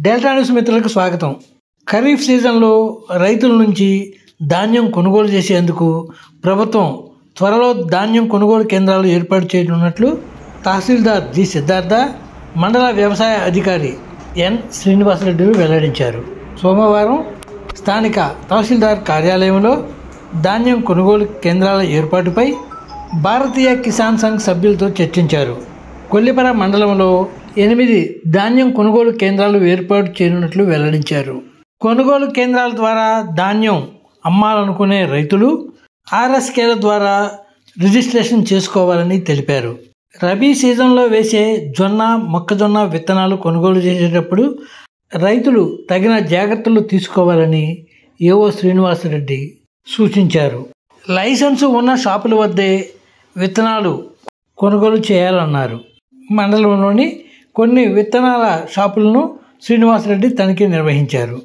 Delta news మిత్రులకు స్వాగతం. ఖరీఫ్ సీజన్లో రైతుల నుంచి ధాన్యం కొనుగోలు చేసేందుకు ప్రభుత్వం త్వరలో ధాన్యం కొనుగోలు కేంద్రాలు ఏర్పాటు చేయనున్నట్లు తహసీల్దార్ జి సిద్ధార్థ, మండల వ్యవసాయ అధికారి ఎన్ శ్రీనివాసరెడ్డిలు వెల్లడించారు. సోమవారం స్థానిక తహసీల్దార్ కార్యాలయంలో ధాన్యం కొనుగోలు కేంద్రాల ఏర్పాటుపై భారతీయ కిసాన్ సంఘ్ సభ్యులతో చర్చించారు. కొల్లిపర మండలంలో 8 ధాన్యం కొనుగోలు కేంద్రాలు ఏర్పాటు చేయనున్నట్లు వెల్లడించారు. కొనుగోలు కేంద్రాల ద్వారా ధాన్యం అమ్మాలనుకునే రైతులు ఆర్ఎస్కేల ద్వారా రిజిస్ట్రేషన్ చేసుకోవాలని తెలిపారు. రబీ సీజన్లో వేసే జొన్న, మొక్కజొన్న విత్తనాలు కొనుగోలు చేసేటప్పుడు రైతులు తగిన జాగ్రత్తలు తీసుకోవాలని ఏఓ శ్రీనివాసరెడ్డి సూచించారు. లైసెన్సు ఉన్న షాపుల వద్దే విత్తనాలు కొనుగోలు చేయాలన్నారు. మండలంలోని కొన్ని విత్తనాల షాపులను శ్రీనివాసరెడ్డి తనిఖీ నిర్వహించారు.